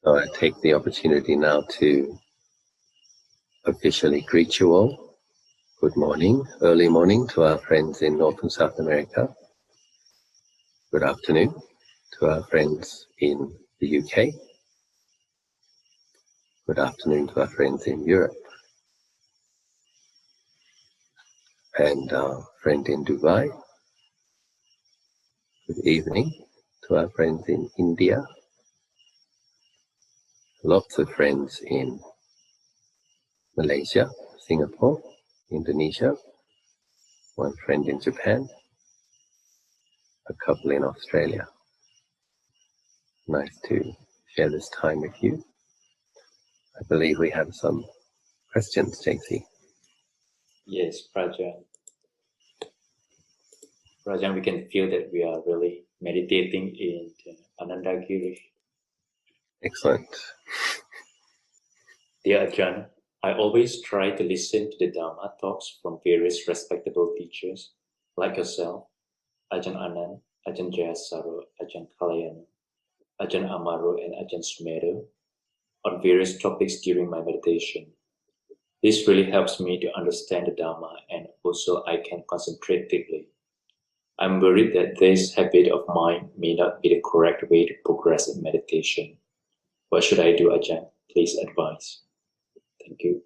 So I take the opportunity now to officially greet you all. Good morning, early morning to our friends in North and South America. Good afternoon to our friends in the UK. Good afternoon to our friends in Europe. And our friend in Dubai. Good evening to our friends in India. Lots of friends in Malaysia, Singapore, Indonesia. One friend in Japan. A couple in Australia. Nice to share this time with you. I believe we have some questions, JC. Yes, Prajan. Prajan, we can feel that we are really meditating in Anandagiri. Excellent. Dear Ajahn, I always try to listen to the Dharma talks from various respectable teachers like yourself, Ajahn Anan, Ajahn Jayasaro, Ajahn Kalyano, Ajahn Amaro, and Ajahn Sumedho on various topics during my meditation. This really helps me to understand the Dharma, and also I can concentrate deeply. I'm worried that this habit of mine may not be the correct way to progress in meditation. What should I do, Ajahn? Please advise. Thank you.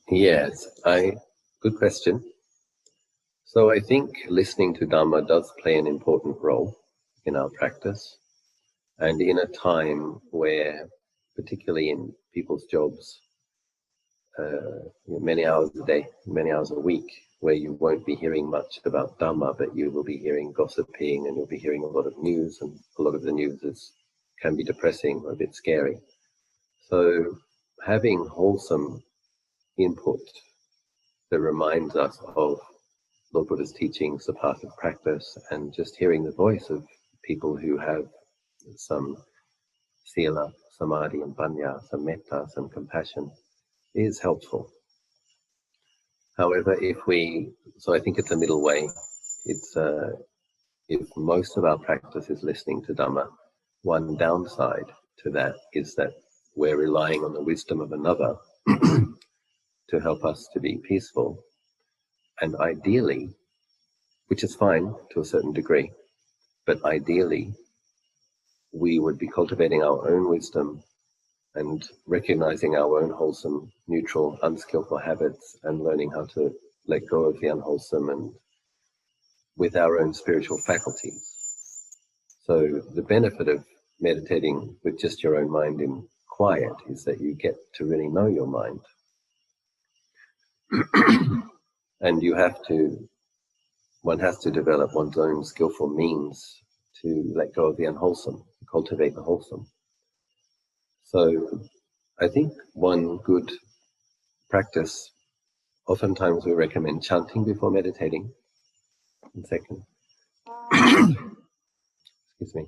Yes, good question. So I think listening to Dharma does play an important role in our practice. And in a time where, particularly in people's jobs, many hours a day, many hours a week, where you won't be hearing much about Dhamma, but you will be hearing gossiping and you'll be hearing a lot of news, and a lot of the news can be depressing or a bit scary. So having wholesome input that reminds us of Lord Buddha's teachings, the path of practice, and just hearing the voice of people who have some sila, samadhi and panya, some metta, some compassion, is helpful. However, so I think it's a middle way. It's if most of our practice is listening to Dhamma, one downside to that is that we're relying on the wisdom of another to help us to be peaceful. And ideally, which is fine to a certain degree, but ideally, we would be cultivating our own wisdom and recognizing our own wholesome, neutral, unskillful habits and learning how to let go of the unwholesome and with our own spiritual faculties. So the benefit of meditating with just your own mind in quiet is that you get to really know your mind. And one has to develop one's own skillful means to let go of the unwholesome, cultivate the wholesome. So I think one good practice, oftentimes we recommend chanting before meditating. One second. Excuse me.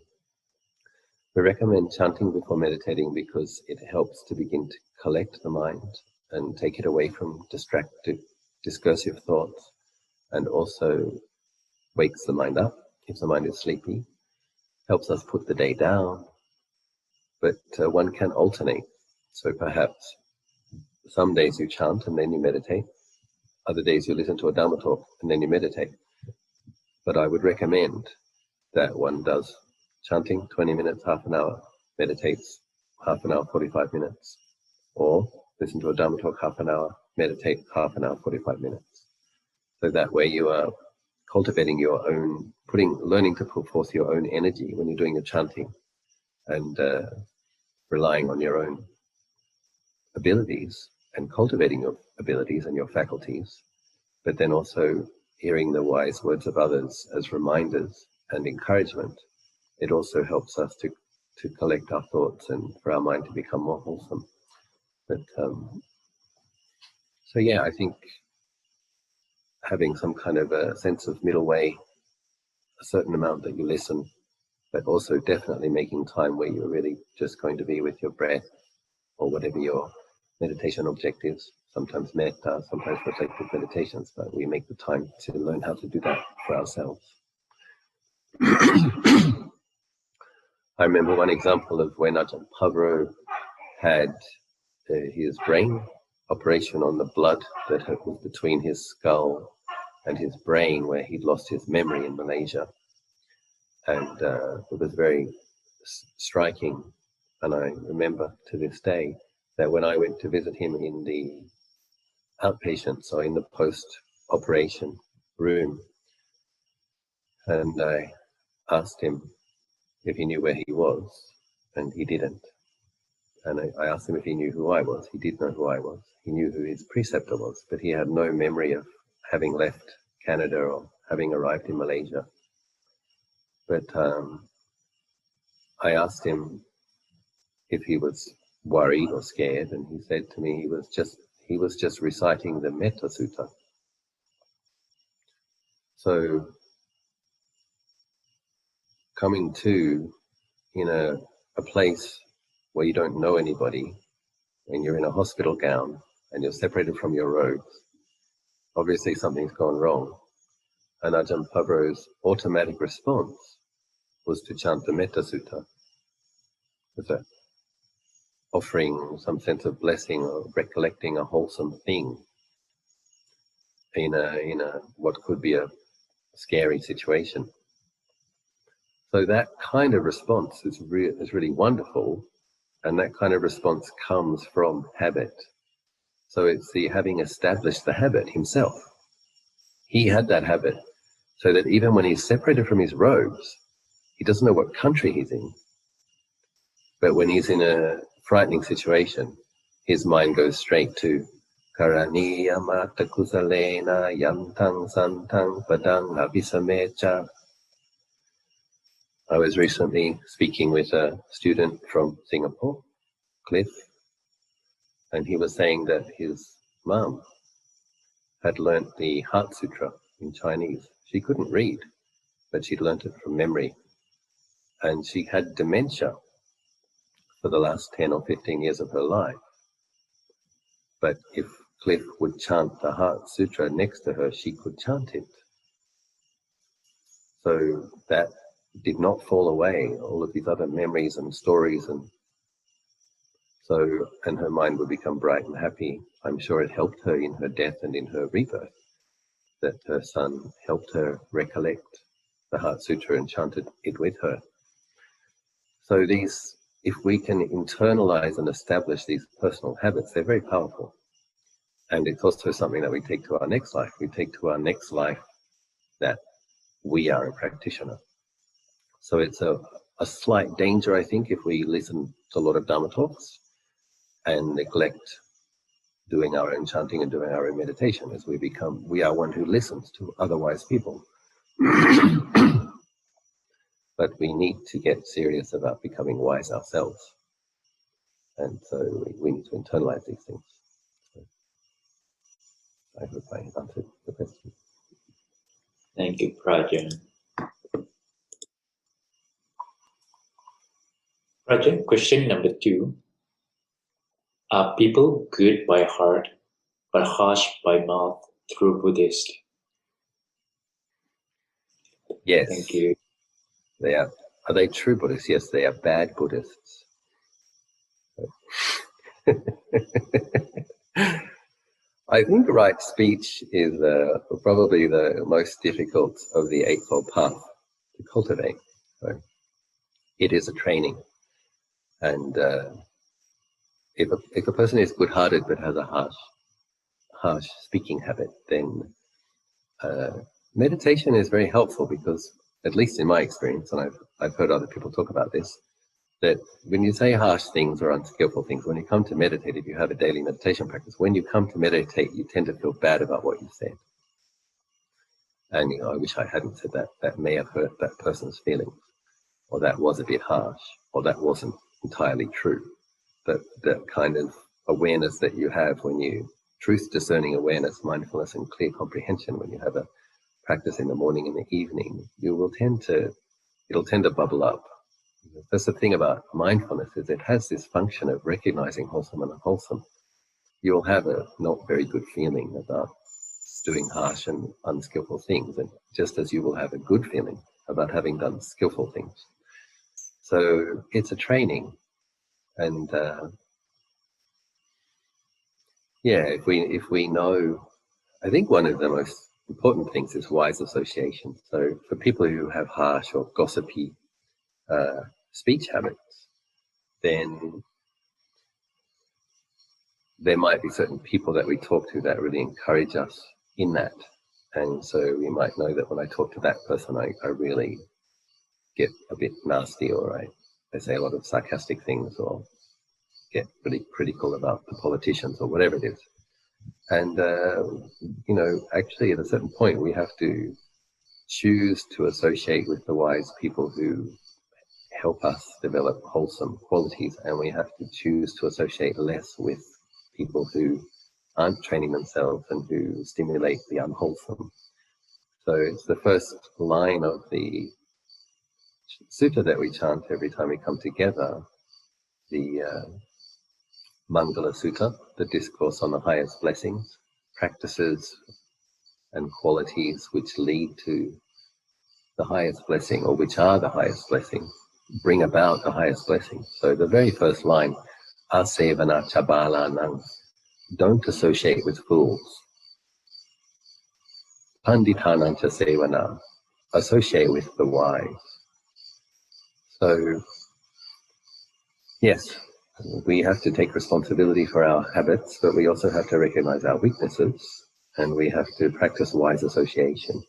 We recommend chanting before meditating because it helps to begin to collect the mind and take it away from distracted, discursive thoughts, and also wakes the mind up if the mind is sleepy, helps us put the day down, but one can alternate. So perhaps some days you chant and then you meditate, other days you listen to a Dharma talk and then you meditate. But I would recommend that one does chanting 20 minutes, half an hour, meditates half an hour, 45 minutes, or listen to a Dharma talk half an hour, meditate half an hour, 45 minutes. So that way you are cultivating your own, learning to put forth your own energy when you're doing your chanting and relying on your own abilities and cultivating your abilities and your faculties, but then also hearing the wise words of others as reminders and encouragement. It also helps us to collect our thoughts and for our mind to become more wholesome. But so yeah, I think having some kind of a sense of middle way, a certain amount that you listen, but also definitely making time where you're really just going to be with your breath or whatever your meditation object is. Sometimes metta, sometimes reflective meditations, but we make the time to learn how to do that for ourselves. I remember one example of when Ajahn Pavro had his brain operation on the blood that was between his skull and his brain, where he'd lost his memory in Malaysia. And it was very striking. And I remember to this day that when I went to visit him in the outpatient, so in the post-operation room, and I asked him if he knew where he was, and he didn't. And I asked him if he knew who I was. He did know who I was. He knew who his preceptor was, but he had no memory of having left Canada or having arrived in Malaysia. But I asked him if he was worried or scared, and he said to me he was just reciting the Metta Sutta. So coming to in a place where you don't know anybody, when you're in a hospital gown and you're separated from your robes, obviously something's gone wrong. And Ajahn Pavro's automatic response was to chant the Metta Sutta, with a offering some sense of blessing or recollecting a wholesome thing in a what could be a scary situation. So that kind of response is really wonderful, and that kind of response comes from habit. So it's the having established the habit himself. He had that habit, so that even when he's separated from his robes, he doesn't know what country he's in. But when he's in a frightening situation, his mind goes straight to Karaniya mata kusalena yantang santang padang abhisamecha. I was recently speaking with a student from Singapore, Cliff, and he was saying that his mum had learnt the Heart Sutra in Chinese. She couldn't read, but she'd learnt it from memory. And she had dementia for the last 10 or 15 years of her life. But if Cliff would chant the Heart Sutra next to her, she could chant it. So that did not fall away, all of these other memories and stories, and her mind would become bright and happy. I'm sure it helped her in her death and in her rebirth, that her son helped her recollect the Heart Sutra and chanted it with her. So these, if we can internalize and establish these personal habits, they're very powerful. And it's also something that we take to our next life. We take to our next life that we are a practitioner. So it's a slight danger, I think, if we listen to a lot of Dharma talks and neglect doing our own chanting and doing our own meditation, as we are one who listens to otherwise people. But we need to get serious about becoming wise ourselves. And so we need to internalize these things. So I hope I answered the question. Thank you, Prajan. Prajan, question number 2. Are people good by heart but harsh by mouth through Buddhist? Yes. Thank you. They are. Are they true Buddhists? Yes, they are bad Buddhists. I think right speech is probably the most difficult of the Eightfold Path to cultivate. So it is a training. And if a person is good-hearted but has a harsh speaking habit, then meditation is very helpful, because, at least in my experience, and I've heard other people talk about this, that when you say harsh things or unskillful things, when you come to meditate, if you have a daily meditation practice, when you come to meditate, you tend to feel bad about what you said. And I wish I hadn't said that. That may have hurt that person's feelings, or that was a bit harsh, or that wasn't entirely true. But that kind of awareness that you have when you, truth discerning awareness, mindfulness, and clear comprehension, when you have a practice in the morning and the evening, it'll tend to bubble up. That's the thing about mindfulness, is it has this function of recognizing wholesome and unwholesome. You'll have a not very good feeling about doing harsh and unskillful things, and just as you will have a good feeling about having done skillful things. So it's a training, and if we know, I think one of the most important things is wise association. So for people who have harsh or gossipy speech habits, then there might be certain people that we talk to that really encourage us in that. And so we might know that when I talk to that person, I really get a bit nasty, or I say a lot of sarcastic things, or get really critical about the politicians, or whatever it is. And, actually at a certain point, we have to choose to associate with the wise people who help us develop wholesome qualities, and we have to choose to associate less with people who aren't training themselves and who stimulate the unwholesome. So it's the first line of the sutta that we chant every time we come together, the Mangala Sutta, the discourse on the highest blessings, practices and qualities which lead to the highest blessing, or which are the highest blessing, bring about the highest blessing. So the very first line, asevana chabalanang, don't associate with fools. Panditanang cha sevana, associate with the wise. So, yes, we have to take responsibility for our habits, but we also have to recognize our weaknesses, and we have to practice wise association.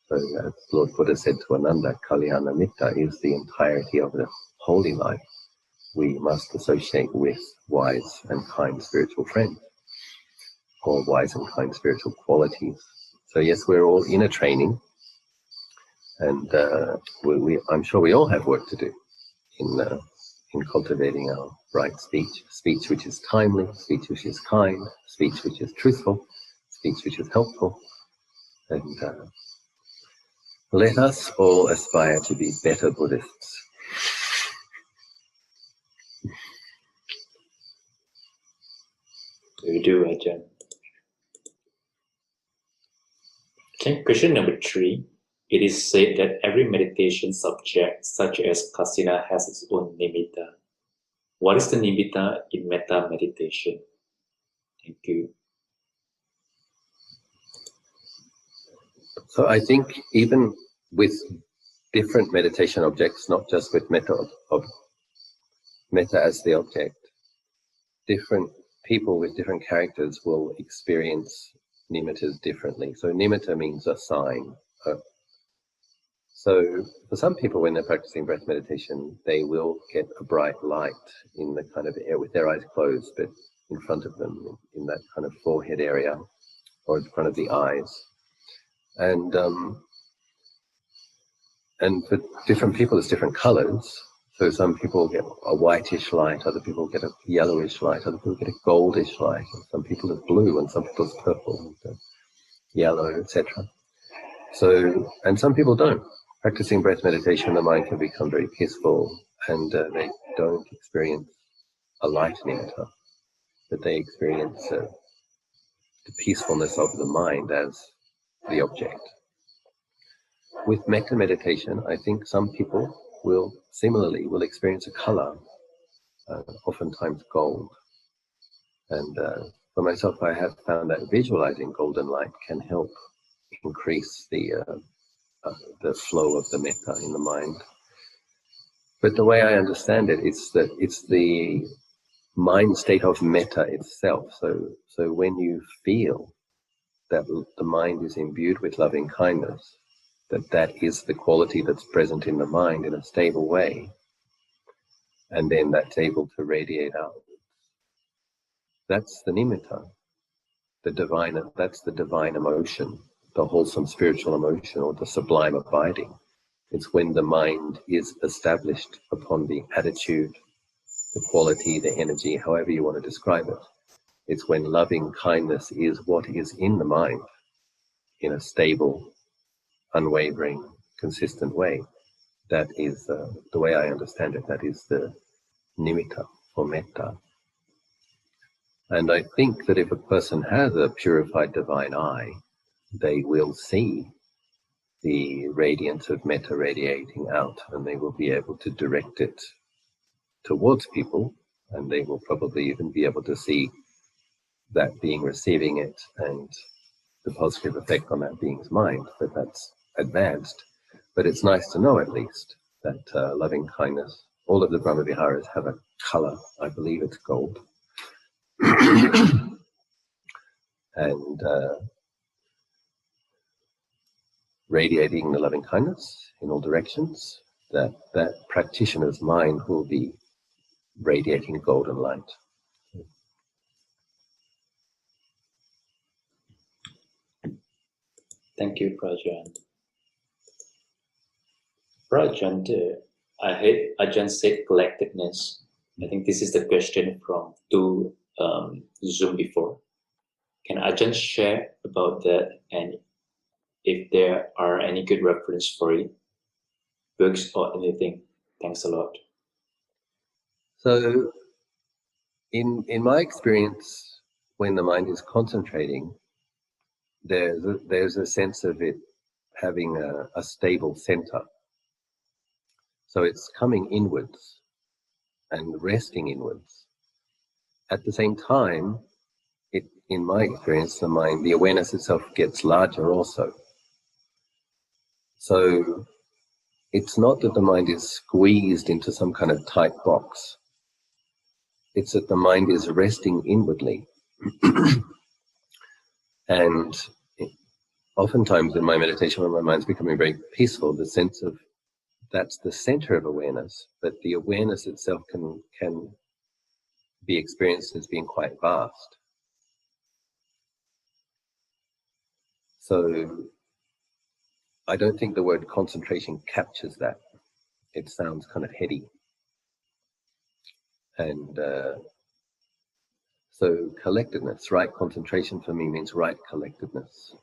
So as Lord Buddha said to Ananda, Kalyano metta is the entirety of the holy life. We must associate with wise and kind spiritual friends, or wise and kind spiritual qualities. So yes, we're all in a training, and I'm sure we all have work to do in cultivating our right speech which is timely, speech which is kind, speech which is truthful, speech which is helpful, and let us all aspire to be better Buddhists. We do, Ajahn. Okay, question number 3. It is said that every meditation subject, such as kasina, has its own nimitta. What is the nimitta in metta meditation? Thank you. So I think even with different meditation objects, not just with metta as the object, different people with different characters will experience nimittas differently. So nimitta means a sign. So for some people, when they're practicing breath meditation, they will get a bright light in the kind of air with their eyes closed, but in front of them, in that kind of forehead area, or in front of the eyes. And for different people, it's different colors. So some people get a whitish light, other people get a yellowish light, other people get a goldish light, and some people it's blue, and some people it's purple, and yellow, etc. So, and some people don't. Practicing breath meditation, the mind can become very peaceful, and they don't experience a light nimitta, but they experience the peacefulness of the mind as the object. With metta meditation, I think some people will experience a color, oftentimes gold. And for myself, I have found that visualizing golden light can help increase the flow of the metta in the mind. But the way I understand it is that it's the mind state of metta itself. So when you feel that the mind is imbued with loving kindness, that is the quality that's present in the mind in a stable way, and then that's able to radiate out. That's the nimitta, that's the divine emotion, the wholesome spiritual emotion, or the sublime abiding. It's when the mind is established upon the attitude, the quality, the energy, however you want to describe it. It's when loving kindness is what is in the mind in a stable, unwavering, consistent way. That is the way I understand it. That is the nimitta for metta. And I think that if a person has a purified divine eye, they will see the radiance of metta radiating out, and they will be able to direct it towards people, and they will probably even be able to see that being receiving it and the positive effect on that being's mind. But that's advanced. But it's nice to know at least that loving kindness, all of the Brahma Viharas have a color. I believe it's gold. And radiating the loving kindness in all directions, that practitioner's mind will be radiating golden light. Thank you, Prajan. Prajan, I heard Ajahn said collectedness. I think this is the question from two Zoom before. Can Ajahn share about that, and if there are any good reference for it, books or anything? Thanks a lot. So in my experience, when the mind is concentrating, there's a sense of it having a stable center. So it's coming inwards and resting inwards. At the same time, in my experience, the awareness itself gets larger also. So it's not that the mind is squeezed into some kind of tight box. It's that the mind is resting inwardly. And oftentimes in my meditation, when my mind's becoming very peaceful, the sense of that's the center of awareness, but the awareness itself can be experienced as being quite vast. So I don't think the word concentration captures that. It sounds kind of heady. And so collectedness, right concentration for me means right collectedness.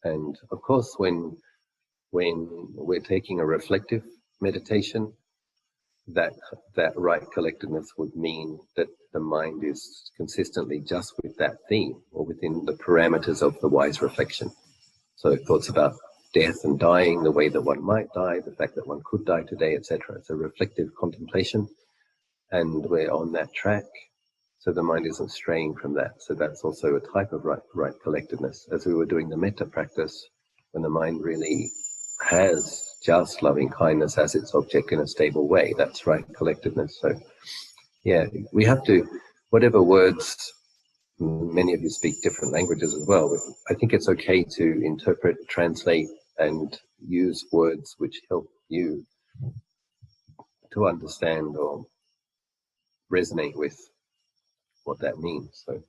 And of course, when we're taking a reflective meditation, that right collectedness would mean that the mind is consistently just with that theme, or within the parameters of the wise reflection. So thoughts about death and dying, the way that one might die, the fact that one could die today, etc. It's a reflective contemplation, and we're on that track, so the mind isn't straying from that. So that's also a type of right collectedness. As we were doing the metta practice, when the mind really has just loving kindness as its object in a stable way, that's right collectedness. So yeah, we have to, whatever words, many of you speak different languages as well, but I think it's okay to interpret, translate, and use words which help you to understand or resonate with what that means. So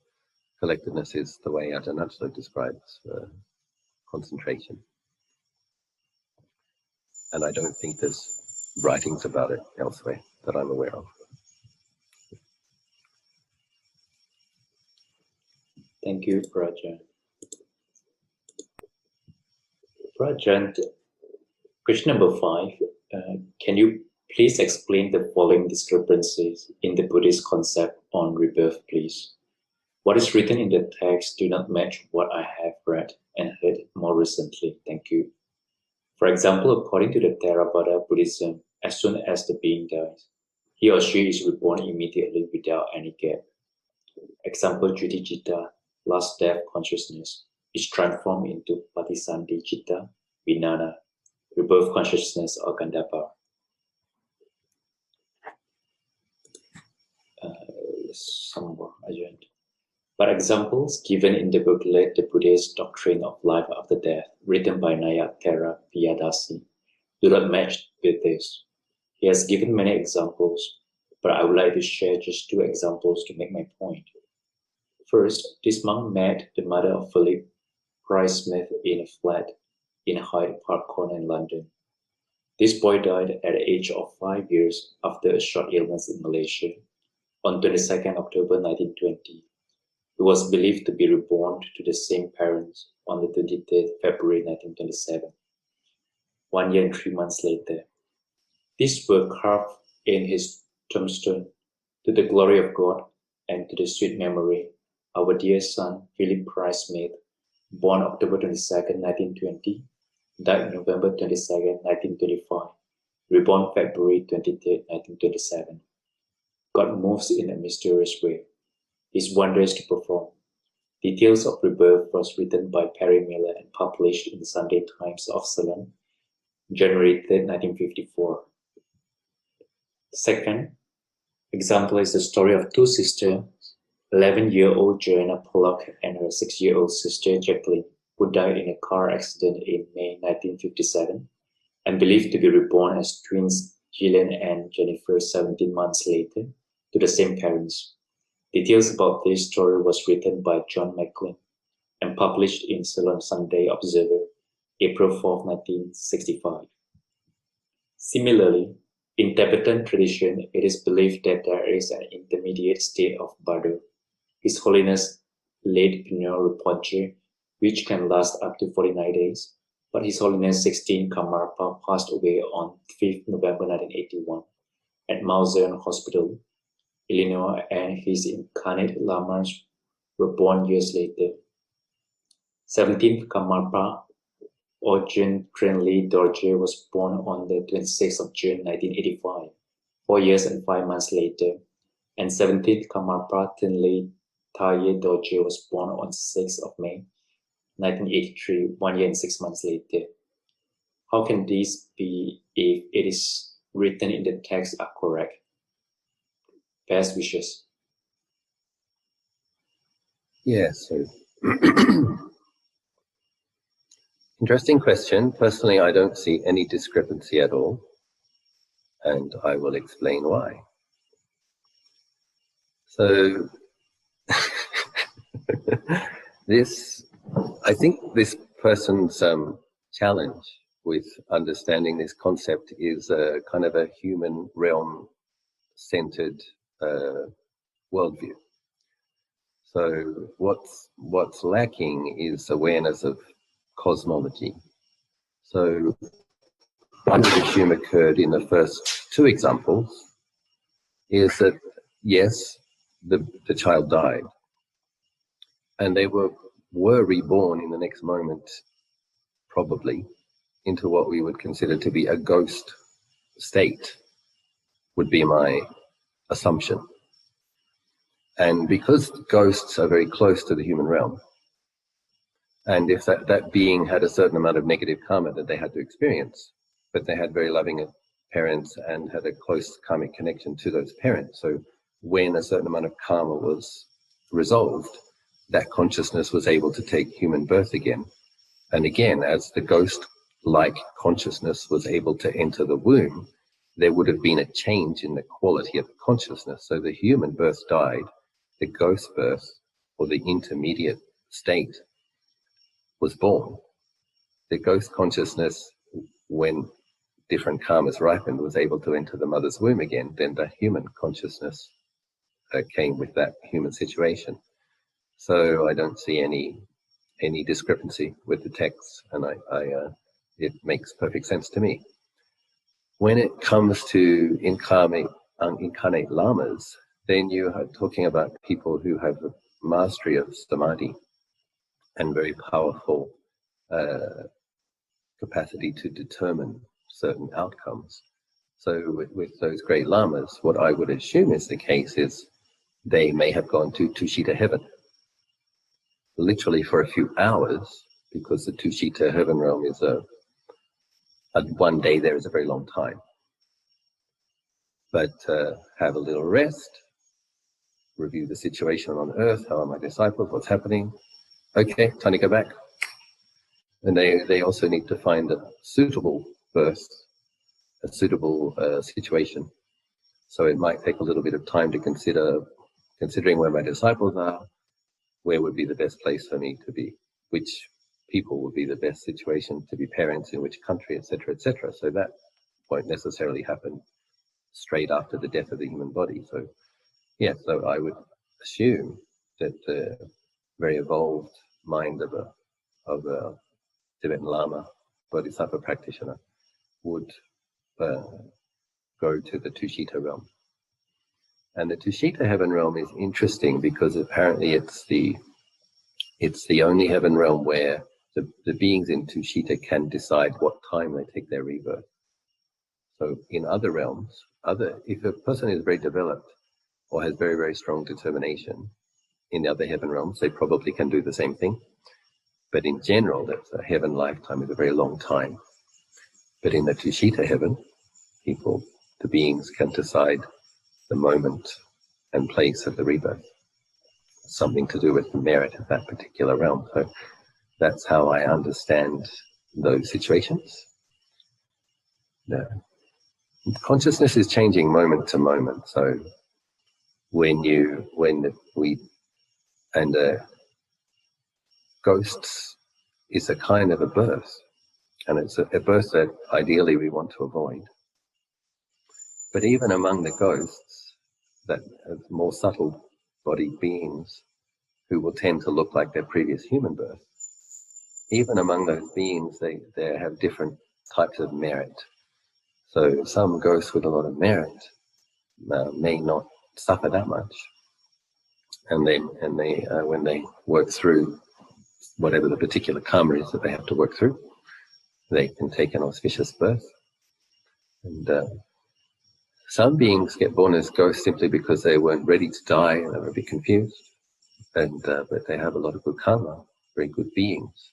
collectedness is the way Ajahn Anan describes concentration. And I don't think there's writings about it elsewhere that I'm aware of. Thank you, Prajan. Prajan, question number 5. Can you please explain the following discrepancies in the Buddhist concept on rebirth, please? What is written in the text do not match what I have read and heard more recently. Thank you. For example, according to the Theravada Buddhism, as soon as the being dies, he or she is reborn immediately without any gap. Example, Juti Citta, last death consciousness, is transformed into Patisandhi Citta, Vinana, rebirth consciousness, or Gandhapa. Some more, Ajahn. But examples given in the booklet The Buddhist Doctrine of Life After Death, written by Nayathera Piyadasi, do not match with this. He has given many examples, but I would like to share just 2 examples to make my point. First, this monk met the mother of Philip Price Smith in a flat in Hyde Park Corner in London. This boy died at the age of 5 years after a short illness in Malaysia on 22nd October 1920. He was believed to be reborn to the same parents on the 23rd February 1927, 1 year and 3 months later. These were carved in his tombstone, to the glory of God and to the sweet memory, our dear son Philip Price Smith, born October 22nd, 1920, died November 22nd, 1925, reborn February 23rd, 1927. God moves in a mysterious way. His wonders to perform. Details of Rebirth was written by Perry Miller and published in the Sunday Times of Ceylon, January 3rd, 1954. Second example is the story of two sisters, 11-year-old Joanna Pollock and her 6-year-old sister Jacqueline, who died in a car accident in May 1957 and believed to be reborn as twins Gillian and Jennifer 17 months later to the same parents. Details about this story was written by John McLean and published in Ceylon Sunday Observer, April 4, 1965. Similarly, in Tibetan tradition, it is believed that there is an intermediate state of Bardo, His Holiness late Pinyol Rinpoche, which can last up to 49 days, but His Holiness 16 Karmapa passed away on 5th November 1981 at Mount Zion Hospital, Illinois, and his incarnate lamas were born years later. 17th Karmapa, or Jun Trenli Dorje, was born on the 26th of June 1985, 4 years and 5 months later, and 17th Karmapa Tenli Taye Dorje was born on 6th of May 1983, 1 year and 6 months later. How can this be if it is written in the text are correct? Best wishes. Yes. So interesting question. Personally, I don't see any discrepancy at all, and I will explain why. So I think this person's challenge with understanding this concept is a kind of a human realm-centered worldview. So what's lacking is awareness of cosmology. So one issue occurred in the first two examples is that, yes, the child died, and they were reborn in the next moment, probably, into what we would consider to be a ghost state, would be my assumption. And because ghosts are very close to the human realm, and if that being had a certain amount of negative karma that they had to experience, but they had very loving parents and had a close karmic connection to those parents. So when a certain amount of karma was resolved, that consciousness was able to take human birth again. And again, as the ghost-like consciousness was able to enter the womb, there would have been a change in the quality of the consciousness. So the human birth died, the ghost birth, or the intermediate state, was born. The ghost consciousness, when different karmas ripened, was able to enter the mother's womb again. Then the human consciousness came with that human situation. So I don't see any discrepancy with the text, and it makes perfect sense to me. When it comes to incarnate lamas, then you are talking about people who have a mastery of Samadhi and very powerful capacity to determine certain outcomes. So with those great lamas, what I would assume is the case is they may have gone to Tushita heaven, literally for a few hours, because the Tushita heaven realm is one day there is a very long time. But have a little rest, review the situation on earth, how are my disciples, what's happening, okay, time to go back. And they also need to find a suitable birth, a suitable situation. So it might take a little bit of time to considering where my disciples are, where would be the best place for me to be, which people would be the best situation to be parents in which country, etc., etc. So that won't necessarily happen straight after the death of the human body. So yeah, so I would assume that the very evolved mind of a Tibetan Lama, Bodhisattva practitioner, would go to the Tushita realm. And the Tushita heaven realm is interesting because apparently it's the only heaven realm where the beings in Tushita can decide what time they take their rebirth. So in other realms, if a person is very developed or has very, very strong determination in the other heaven realms, they probably can do the same thing. But in general, that's a heaven lifetime is a very long time. But in the Tushita heaven, the beings can decide the moment and place of the rebirth. Something to do with the merit of that particular realm. So that's how I understand those situations. The consciousness is changing moment to moment. So ghosts is a kind of a birth, and it's a birth that ideally we want to avoid. But even among the ghosts that have more subtle bodied beings who will tend to look like their previous human birth, even among those beings, they have different types of merit. So some ghosts with a lot of merit may not suffer that much, and when they work through whatever the particular karma is that they have to work through, they can take an auspicious birth. And some beings get born as ghosts simply because they weren't ready to die and they were a bit confused. And but they have a lot of good karma, very good beings,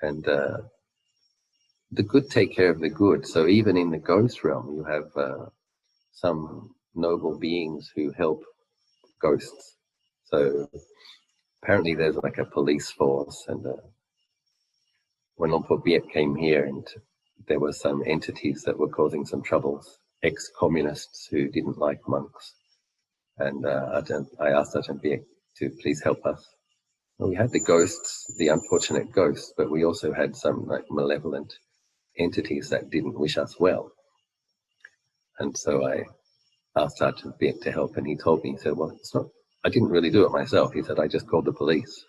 and the good take care of the good. So even in the ghost realm, you have some noble beings who help ghosts. So apparently there's like a police force, and when Luang Por Biet came here, and there were some entities that were causing some troubles, ex-communists who didn't like monks, and I asked Ajahn Biet to please help us. Well, we had the ghosts, the unfortunate ghosts, but we also had some like malevolent entities that didn't wish us well. And so I asked Ajahn Biet to help, and he told me, he said, well, it's not, I didn't really do it myself. He said, I just called the police.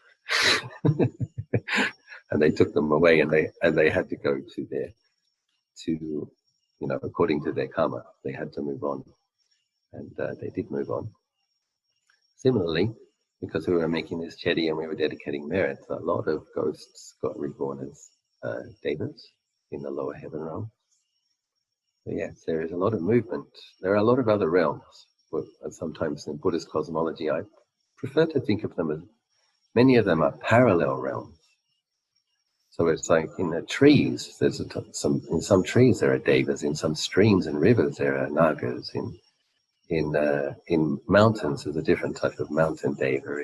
And they took them away, and they had to go according to their karma, they had to move on. And they did move on. Similarly, because we were making this chedi and we were dedicating merits, a lot of ghosts got reborn as devas in the lower heaven realm. So yes, there is a lot of movement. There are a lot of other realms, but sometimes in Buddhist cosmology, I prefer to think of them as, many of them are parallel realms. So it's like in the trees, in some trees there are devas, in some streams and rivers there are nagas, in mountains there's a different type of mountain deva,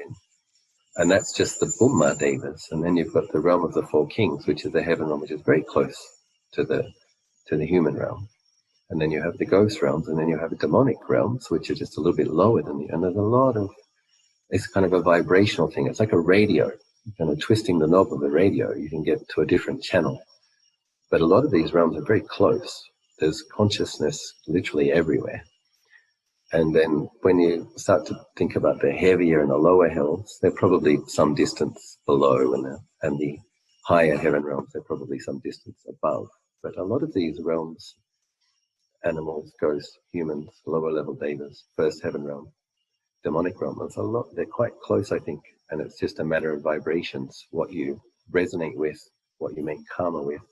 and that's just the Bumma devas. And then you've got the realm of the four kings, which is the heaven realm, which is very close to the human realm. And then you have the ghost realms, and then you have the demonic realms, which are just a little bit lower than and there's a lot of, it's kind of a vibrational thing. It's like a radio. Kind of twisting the knob of the radio, you can get to a different channel. But a lot of these realms are very close. There's consciousness literally everywhere. And then when you start to think about the heavier and the lower hells, they're probably some distance below, and the higher heaven realms, they're probably some distance above. But a lot of these realms, animals, ghosts, humans, lower level devas, first heaven realm, demonic realm, they're quite close, I think. And it's just a matter of vibrations, what you resonate with, what you make karma with.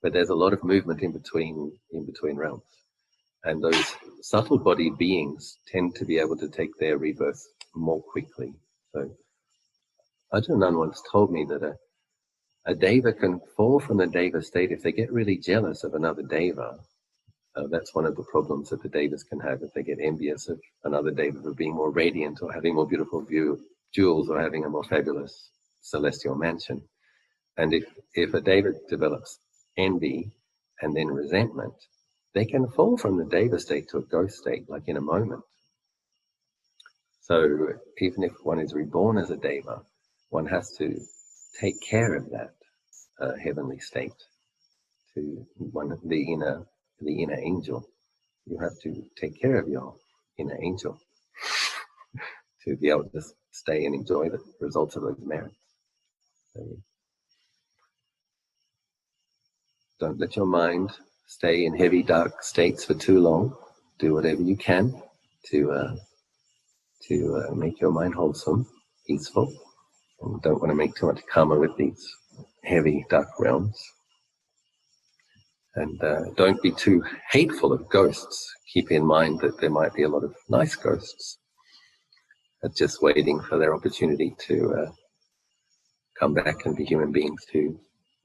But there's a lot of movement in between realms. And those subtle bodied beings tend to be able to take their rebirth more quickly. So Ajahn Anan once told me that a deva can fall from the deva state if they get really jealous of another deva. That's one of the problems that the devas can have if they get envious of another deva for being more radiant or having more beautiful jewels or having a more fabulous celestial mansion. And if a deva develops envy and then resentment, they can fall from the deva state to a ghost state, like in a moment. So even if one is reborn as a deva, one has to take care of that heavenly state, the inner angel. You have to take care of your inner angel to be able to stay and enjoy the results of those merits. So don't let your mind stay in heavy, dark states for too long. Do whatever you can to make your mind wholesome, peaceful, and don't want to make too much karma with these heavy, dark realms. And don't be too hateful of ghosts. Keep in mind that there might be a lot of nice ghosts that just waiting for their opportunity to come back and be human beings to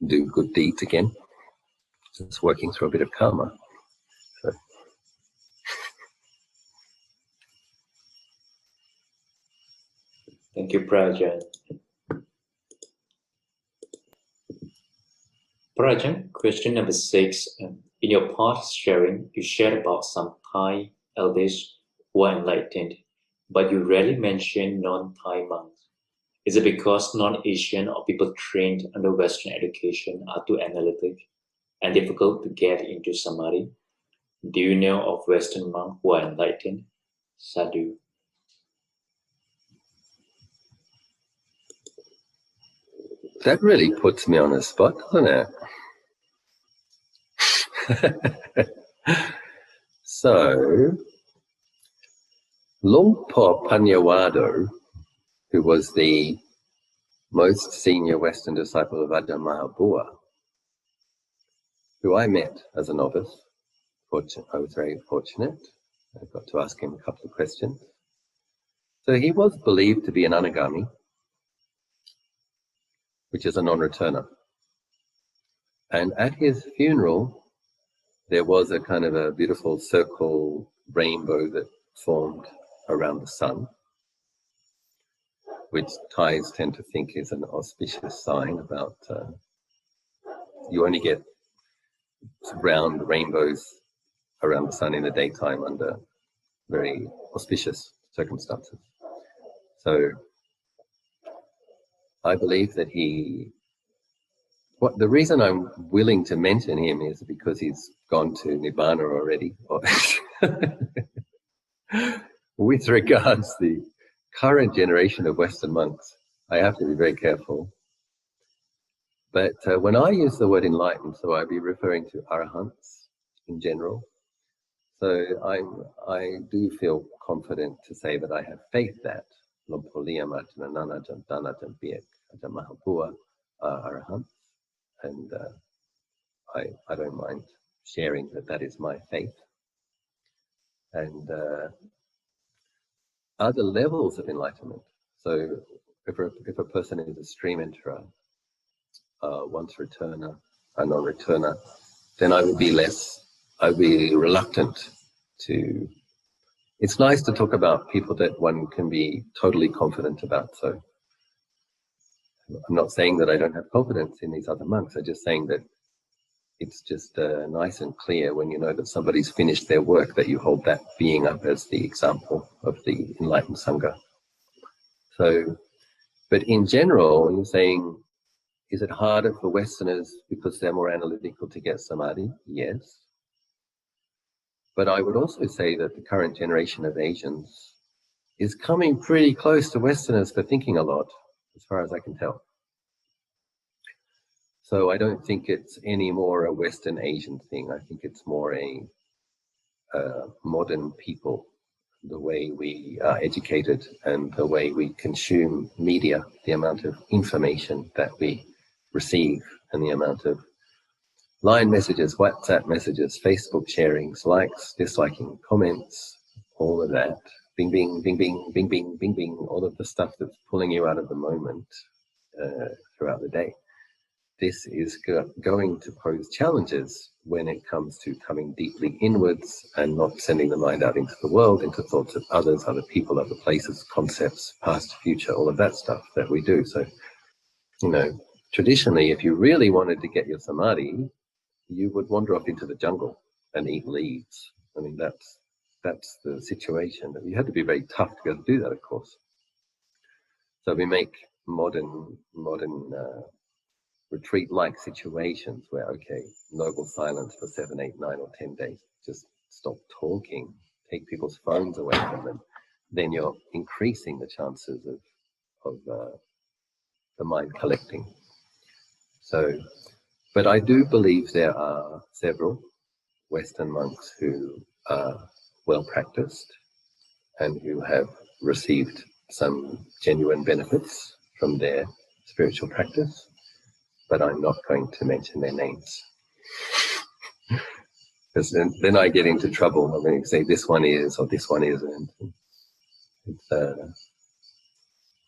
do good deeds again. Just working through a bit of karma. So. Thank you, Prajan. Prajan, question number 6. In your past sharing, you shared about some Thai elders who are enlightened, but you rarely mention non-Thai monks. Is it because non-Asian or people trained under Western education are too analytic and difficult to get into Samadhi? Do you know of Western monks who are enlightened? Sadhu. That really puts me on the spot, doesn't it? So, Longpo Panyawado, who was the most senior Western disciple of Ajahn Mahabua, who I met as a novice. I was very fortunate. I got to ask him a couple of questions. So he was believed to be an anagami, which is a non-returner. And at his funeral, there was a kind of a beautiful circle rainbow that formed around the sun, which Thais tend to think is an auspicious sign about you only get round rainbows around the sun in the daytime under very auspicious circumstances. So I believe that the reason I'm willing to mention him is because he's gone to Nibbana already. With regards to the current generation of Western monks, I have to be very careful. But when I use the word enlightened, so I'd be referring to arahants in general. So I do feel confident to say that I have faith that Lompoliam, Ajahn Anan, Ajahn Dan, Ajahn Biek, Ajahn Mahabua are arahants. And I don't mind sharing that is my faith. And other levels of enlightenment. So if a person is a stream enterer, once returner, a non-returner, then I would be reluctant to. It's nice to talk about people that one can be totally confident about. So I'm not saying that I don't have confidence in these other monks. I'm just saying that it's just nice and clear when you know that somebody's finished their work, that you hold that being up as the example of the enlightened Sangha. So, but in general, you're saying, is it harder for Westerners because they're more analytical to get Samadhi? Yes. But I would also say that the current generation of Asians is coming pretty close to Westerners for thinking a lot, as far as I can tell. So I don't think it's any more a Western Asian thing. I think it's more a modern people, the way we are educated and the way we consume media, the amount of information that we receive and the amount of line messages, WhatsApp messages, Facebook sharings, likes, disliking, comments, all of that. Bing, bing, bing, bing, bing, bing, bing, bing, all of the stuff that's pulling you out of the moment throughout the day. This is going to pose challenges when it comes to coming deeply inwards and not sending the mind out into the world, into thoughts of others, other people, other places, concepts, past, future, all of that stuff that we do. So, traditionally, if you really wanted to get your Samadhi, you would wander off into the jungle and eat leaves. I mean, that's the situation. You had to be very tough to be able to do that, of course. So we make modern retreat-like situations where, okay, noble silence for 7, 8, 9, or 10 days. Just stop talking. Take people's phones away from them. Then you're increasing the chances of the mind collecting. So, but I do believe there are several Western monks who are well practiced and who have received some genuine benefits from their spiritual practice, but I'm not going to mention their names. Because then I get into trouble. I'm going to say this one is or this one isn't. So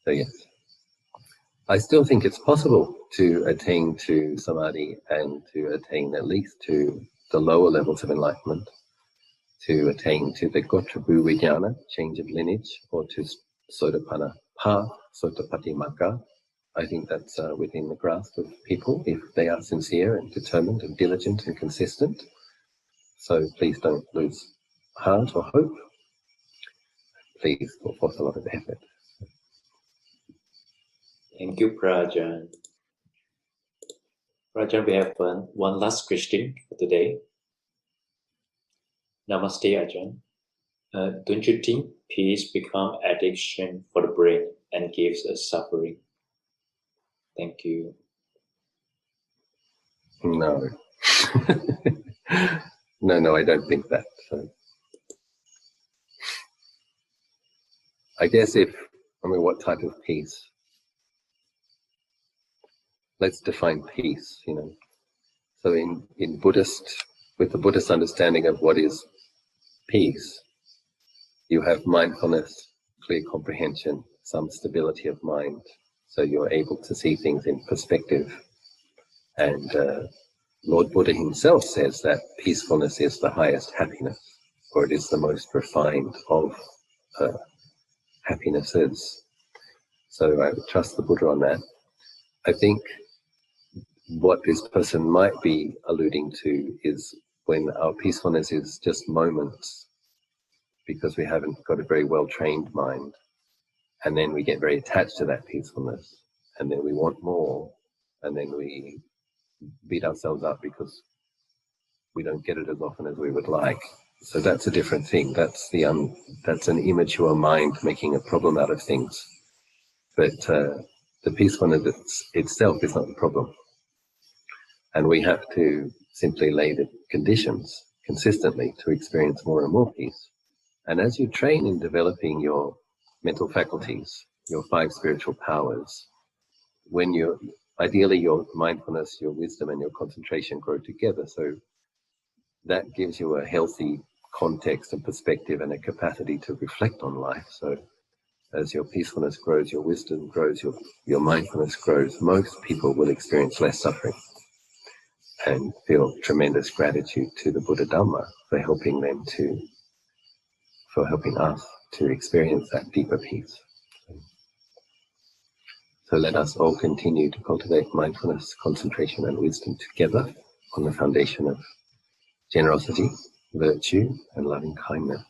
yes. I still think it's possible to attain to Samadhi and to attain at least to the lower levels of enlightenment, to attain to the Gotrabhu Vijnana, change of lineage, or to Sotapanna path, Sotapatti Magga. I think that's within the grasp of people if they are sincere and determined and diligent and consistent. So please don't lose heart or hope. Please put forth a lot of effort. Thank you, Prajan. Prajan, we have one last question for today. Namaste, Ajahn. Don't you think peace becomes addiction for the brain and gives us suffering? Thank you. No. No, I don't think that. So I guess what type of peace? Let's define peace, So in Buddhist, with the Buddhist understanding of what is peace, you have mindfulness, clear comprehension, some stability of mind, so you're able to see things in perspective. And Lord Buddha himself says that peacefulness is the highest happiness, or it is the most refined of happinesses. So I would trust the Buddha on that. I think what this person might be alluding to is when our peacefulness is just moments, because we haven't got a very well-trained mind, and then we get very attached to that peacefulness, and then we want more, and then we beat ourselves up because we don't get it as often as we would like. So that's a different thing. That's an immature mind making a problem out of things. But the peacefulness itself is not the problem. And we have to simply lay the conditions consistently to experience more and more peace. And as you train in developing your mental faculties, your 5 spiritual powers, when ideally your mindfulness, your wisdom, and your concentration grow together. So that gives you a healthy context and perspective and a capacity to reflect on life. So as your peacefulness grows, your wisdom grows, your mindfulness grows, most people will experience less suffering and feel tremendous gratitude to the Buddha Dharma for helping us to experience that deeper peace. So let us all continue to cultivate mindfulness, concentration, and wisdom together on the foundation of generosity, virtue, and loving kindness.